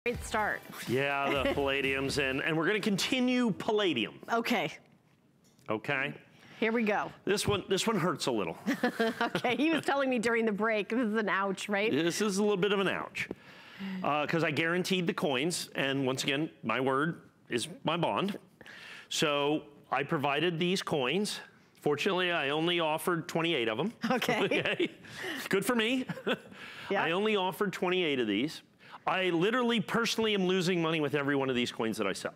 Great start. Yeah, the palladiums, and we're going to continue palladium. Okay. Okay. Here we go. This one hurts a little. Okay, he was telling me during the break, this is an ouch, right? This is a little bit of an ouch. Because I guaranteed the coins, and once again, my word is my bond. So I provided these coins. Fortunately, I only offered 28 of them. Okay. Okay. Good for me. Yeah. I only offered 28 of these. I literally, personally am losing money with every one of these coins that I sell.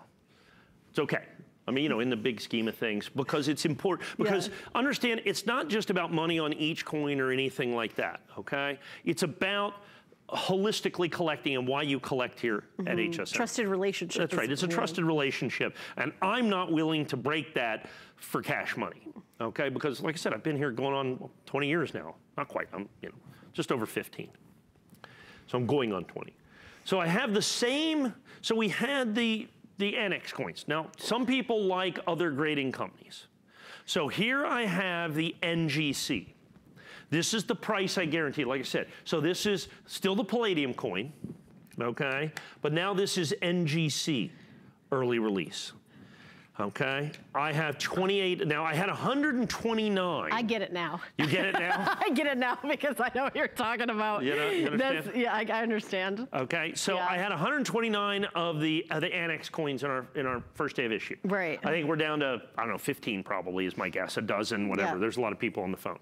It's okay. I mean, you know, in the big scheme of things, because it's important. Because understand, it's not just about money on each coin or anything like that, okay? It's about holistically collecting and why you collect here at HSN. Trusted relationship. That's right, it's a trusted relationship. And I'm not willing to break that for cash money, okay? Because like I said, I've been here going on 20 years now. Not quite, I'm, you know, just over 15. So I'm going on 20. So I have the same, so we had the Annex coins. Now, some people like other grading companies. So here I have the NGC. This is the price I guarantee, like I said. So this is still the Palladium coin, okay? But now this is NGC, early release. Okay, I have 28, now I had 129. I get it now. You get it now? I get it now because I know what you're talking about. You understand? Yeah, I understand. Okay, so I had 129 of the Annex coins in our first day of issue. Right. I think we're down to, I don't know, 15 probably is my guess, a dozen, whatever. Yeah. There's a lot of people on the phone.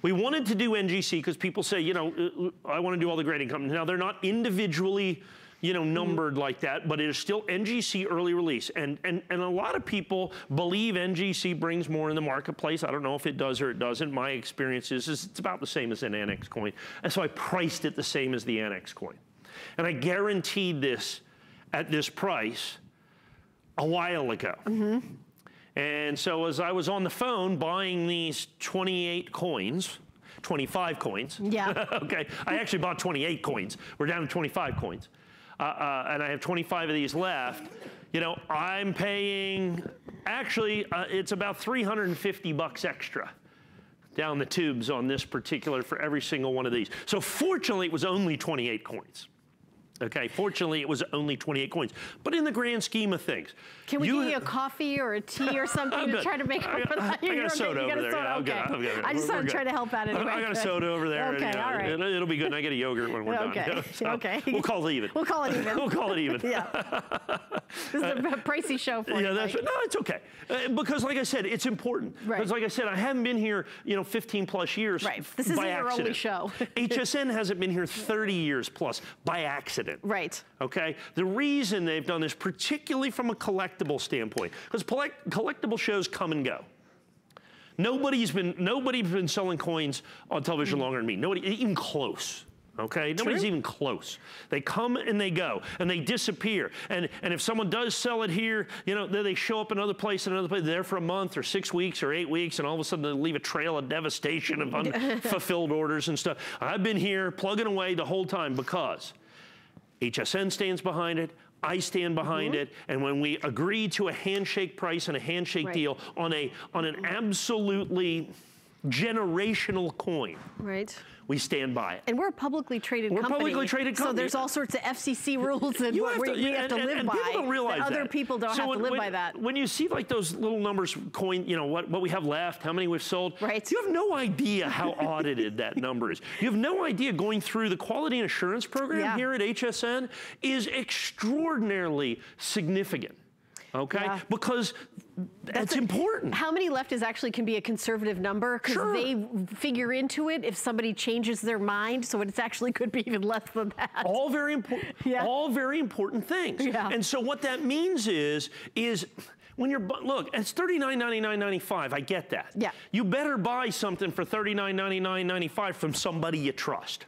We wanted to do NGC because people say, you know, I want to do all the grading companies. Now, they're not individually, you know, numbered like that, but it is still NGC early release. And a lot of people believe NGC brings more in the marketplace. I don't know if it does or it doesn't. My experience is it's about the same as an Annex coin. And so I priced it the same as the Annex coin. And I guaranteed this at this price a while ago. And so as I was on the phone buying these 28 coins, 25 coins. Yeah. Okay, I actually bought 28 coins. We're down to 25 coins. And I have 25 of these left. You know, I'm paying, actually, it's about 350 bucks extra down the tubes on this particular, for every single one of these. So fortunately, it was only 28 coins. Okay, fortunately, it was only 28 coins. But in the grand scheme of things. Can we get you a coffee or a tea or something to try to make up for that? I got a soda over there. Yeah, okay. I'm good. I just want to try to help out anyway. I got a soda over there. Okay, and, all right. It'll be good. And I get a yogurt when we're done. Okay, So okay. We'll call it even. We'll call it even. We'll call it even. Yeah. This is a pricey show for you. Yeah, that's right. No, it's okay. Because like I said, it's important. Right. Because like I said, I haven't been here, you know, 15 plus years. Right. This isn't your only show. HSN hasn't been here 30 years plus by accident. Right. Okay, the reason they've done this, particularly from a collectible standpoint, because collectible shows come and go. Nobody's been selling coins on television longer than me. Nobody, even close. Okay, nobody's even close. They come and they go, and they disappear. And if someone does sell it here, you know, they show up another place, they're there for a month or 6 weeks or 8 weeks, and all of a sudden they leave a trail of devastation of unfulfilled orders and stuff. I've been here plugging away the whole time because HSN stands behind it, I stand behind it, and when we agree to a handshake price and a handshake deal on an absolutely generational coin, we stand by it. And we're a publicly traded company. We're a publicly traded company. So there's all sorts of FCC rules and what we have to live by. People don't realize that. Other people don't have to live by that. When you see like those little numbers, coin, you know, what we have left, how many we've sold, you have no idea how audited that number is. You have no idea going through the quality and assurance program here at HSN is extraordinarily significant. Okay, because that's important. How many left is actually can be a conservative number because they figure into it if somebody changes their mind, so it actually could be even less than that. All very important. All very important things. And so what that means is when you're, look, it's $39.99.95. I get that. Yeah. You better buy something for $39.99.95 from somebody you trust.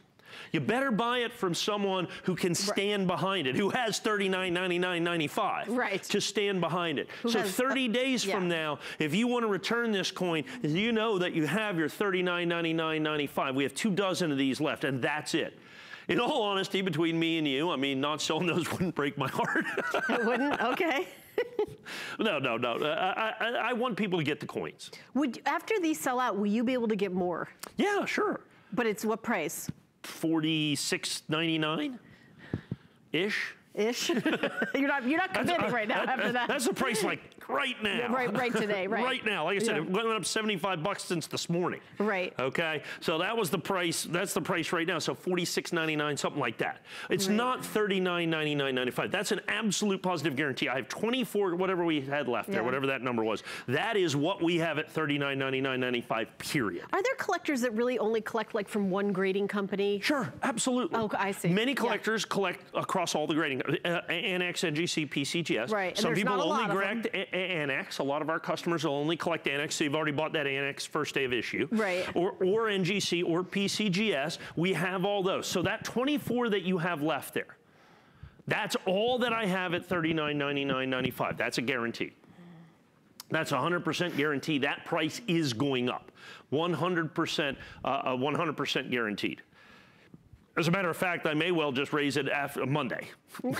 You better buy it from someone who can stand behind it, who has $39.99.95 to stand behind it. So 30 days from now, if you want to return this coin, you know that you have your $39.99.95. We have 2 dozen of these left, and that's it. In all honesty, between me and you, I mean, not selling those wouldn't break my heart. It wouldn't? Okay. No. I want people to get the coins. After these sell out, will you be able to get more? Yeah, sure. But it's what price? $46.99-ish. Ish. You're not committing right now after that. That's the price like right now. Right today, right. Right now. Like I said, it went up 75 bucks since this morning. Right. Okay. So that was the price. That's the price right now. So $46.99, something like that. It's not $39.99.95. That's an absolute positive guarantee. I have 24, whatever we had left there, whatever that number was. That is what we have at $39.99.95, period. Are there collectors that really only collect like from one grading company? Sure, absolutely. Oh, I see. Many collectors collect across all the grading, Annex, NGC, PCGS. Right. Some people only collect Annex. A lot of our customers will only collect Annex, so you've already bought that Annex first day of issue. Right. Or NGC or PCGS. We have all those. So that 24 that you have left there, that's all that I have at $39.99.95. That's a guarantee. That's 100% guarantee. That price is going up. 100% guaranteed. As a matter of fact, I may well just raise it after Monday,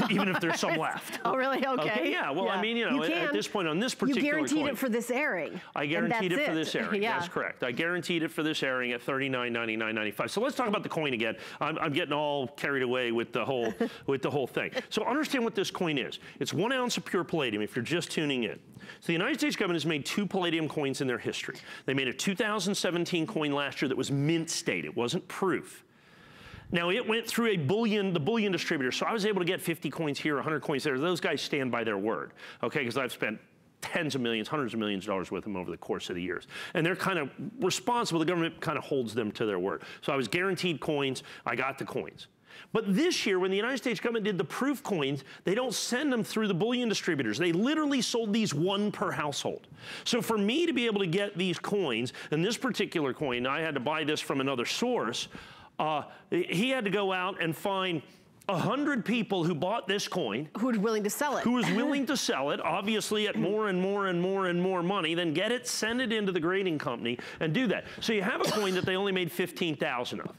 even if there's some left. Oh, really? Okay. Yeah. Well, I mean, you know, at this point on this particular You guaranteed coin, it for this airing. I guaranteed it for this airing. Yeah. That's correct. I guaranteed it for this airing at $39.99.95. So let's talk about the coin again. I'm getting all carried away with the whole thing. So understand what this coin is. It's 1 ounce of pure palladium. If you're just tuning in. So the United States government has made 2 palladium coins in their history. They made a 2017 coin last year that was mint state. It wasn't proof. Now, it went through the bullion distributor, so I was able to get 50 coins here, 100 coins there. Those guys stand by their word, okay, because I've spent tens of millions, hundreds of millions of dollars with them over the course of the years. And they're kind of responsible. The government kind of holds them to their word. So I was guaranteed coins. I got the coins. But this year, when the United States government did the proof coins, they don't send them through the bullion distributors. They literally sold these 1 per household. So for me to be able to get these coins, and this particular coin, I had to buy this from another source. He had to go out and find 100 people who bought this coin. Who was willing to sell it. Who was willing to sell it, obviously at more and more and more and more money, then get it, send it into the grading company, and do that. So you have a coin that they only made 15,000 of.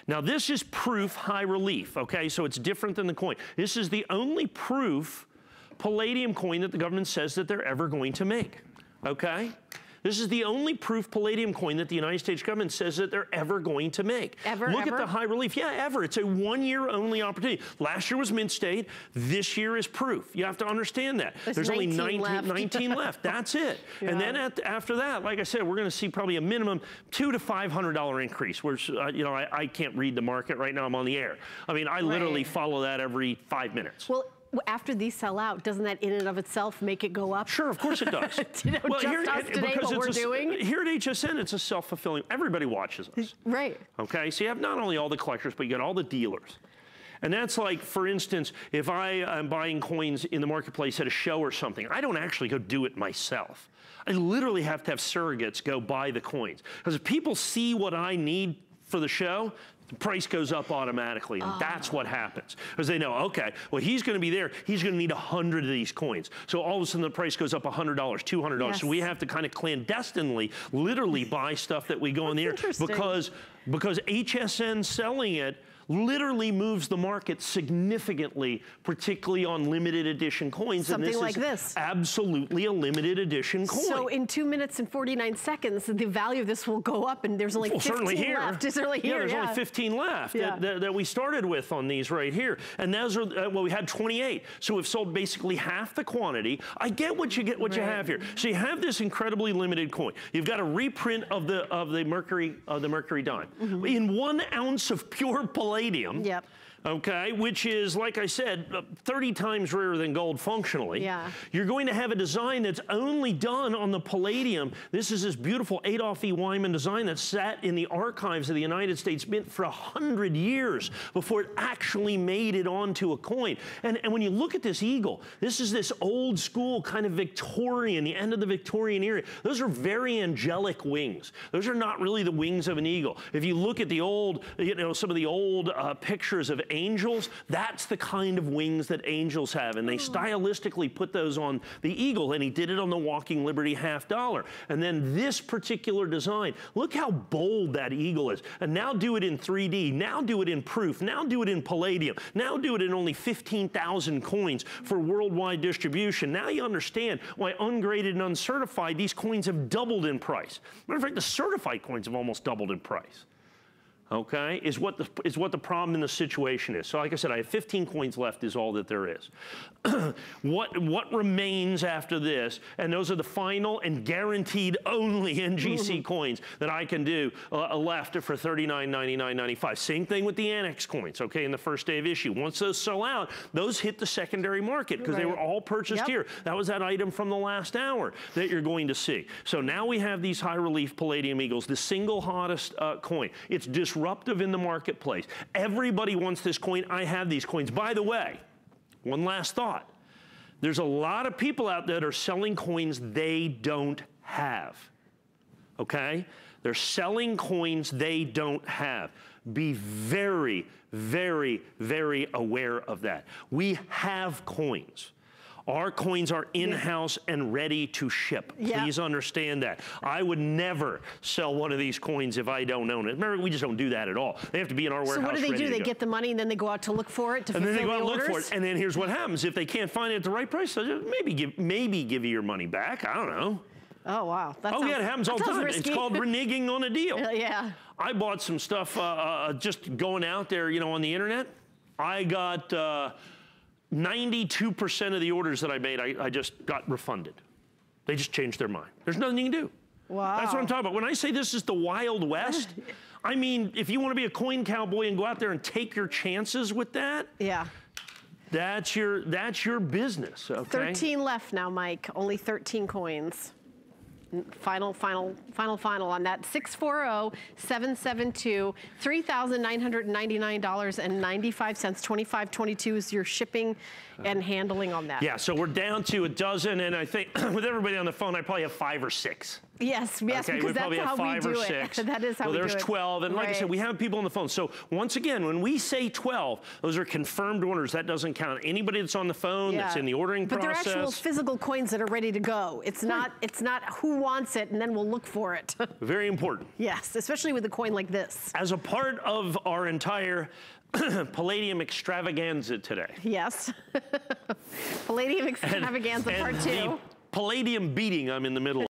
Now this is proof high relief, okay? So it's different than the coin. This is the only proof palladium coin that the government says that they're ever going to make, okay? This is the only proof palladium coin that the United States government says that they're ever going to make. Look at the high relief. Yeah, ever. It's a 1-year only opportunity. Last year was mint state. This year is proof. You have to understand that. There's only 19 left. That's it. Yeah. And then after that, like I said, we're going to see probably a minimum $200 to $500 increase, which, you know, I can't read the market right now. I'm on the air. I mean, I literally follow that every 5 minutes. Well, after these sell out, doesn't that in and of itself make it go up? Sure, of course it does. You know, well, just us today, what we're doing? Here at HSN, it's a self-fulfilling. Everybody watches us. Right. Okay, so you have not only all the collectors, but you got all the dealers. And that's like, for instance, if I am buying coins in the marketplace at a show or something, I don't actually go do it myself. I literally have to have surrogates go buy the coins. Because if people see what I need for the show, the price goes up automatically, and that's what happens. Because they know, okay, well, he's going to be there. He's going to need 100 of these coins. So all of a sudden, the price goes up $100, $200. Yes. So we have to kind of clandestinely, literally buy stuff that we go in the air. Because HSN selling it literally moves the market significantly, particularly on limited edition coins. Something and this like is this. Absolutely a limited edition coin. So in 2 minutes and 49 seconds, the value of this will go up, and there's only 15 left. Certainly here. There's only 15 left that we started with on these right here. And those are, well, we had 28. So we've sold basically half the quantity. I get what you get, what you have here. So you have this incredibly limited coin. You've got a reprint of the Mercury dime. In 1 ounce of pure palladium. Yep. Okay, which is, like I said, 30 times rarer than gold functionally. Yeah. You're going to have a design that's only done on the palladium. This is this beautiful Adolf E. Wyman design that sat in the archives of the United States Mint for 100 years before it actually made it onto a coin. And when you look at this eagle, this is this old school kind of Victorian, the end of the Victorian era. Those are very angelic wings. Those are not really the wings of an eagle. If you look at the old, you know, some of the old pictures of angels, that's the kind of wings that angels have. And they stylistically put those on the eagle, and he did it on the Walking Liberty $50. And then this particular design, look how bold that eagle is. And now do it in 3D, now do it in proof, now do it in palladium, now do it in only 15,000 coins for worldwide distribution. Now you understand why ungraded and uncertified, these coins have doubled in price. Matter of fact, the certified coins have almost doubled in price. okay, is what the problem in the situation is. So like I said, I have 15 coins left is all that there is. What remains after this, and those are the final and guaranteed only NGC coins that I can do left for $39.99.95. Same thing with the Annex coins, okay, in the first day of issue. Once those sell out, those hit the secondary market because they were all purchased here. That was that item from the last hour that you're going to see. So now we have these high relief Palladium Eagles, the single hottest coin. It's disruptive in the marketplace. Everybody wants this coin. I have these coins. By the way, one last thought. There's a lot of people out there that are selling coins they don't have, okay? They're selling coins they don't have. Be very, very, very aware of that. We have coins. Our coins are in-house and ready to ship. Please understand that. I would never sell one of these coins if I don't own it. Remember, we just don't do that at all. They have to be in our warehouse. So what do? They get the money and then they go out to look for it to fulfill the orders? And then they go out and look for it. And then here's what happens. If they can't find it at the right price, they'll just maybe give you your money back. I don't know. Oh, wow. That it happens all the time. Risky. It's called reneging on a deal. Yeah. I bought some stuff just going out there, you know, on the internet. I got 92% of the orders that I made, I just got refunded. They just changed their mind. There's nothing you can do. Wow. That's what I'm talking about. When I say this is the Wild West, I mean, if you want to be a coin cowboy and go out there and take your chances with that, that's your business, okay? 13 left now, Mike. Only 13 coins. Final on that. 640-772, $3,999.95. 25.22 is your shipping and handling on that. Yeah, so we're down to a dozen, and I think with everybody on the phone, I probably have 5 or 6. Yes, okay, because that's how we do it. That is how we do it. There's 12, and like I said, we have people on the phone. So once again, when we say 12, those are confirmed orders. That doesn't count anybody that's on the phone, that's in the ordering process. But they're actual physical coins that are ready to go. It's not who wants it, and then we'll look for it. Very important. Yes, especially with a coin like this. As a part of our entire Palladium extravaganza today. Yes. Palladium extravaganza part 2. Palladium beating I'm in the middle of.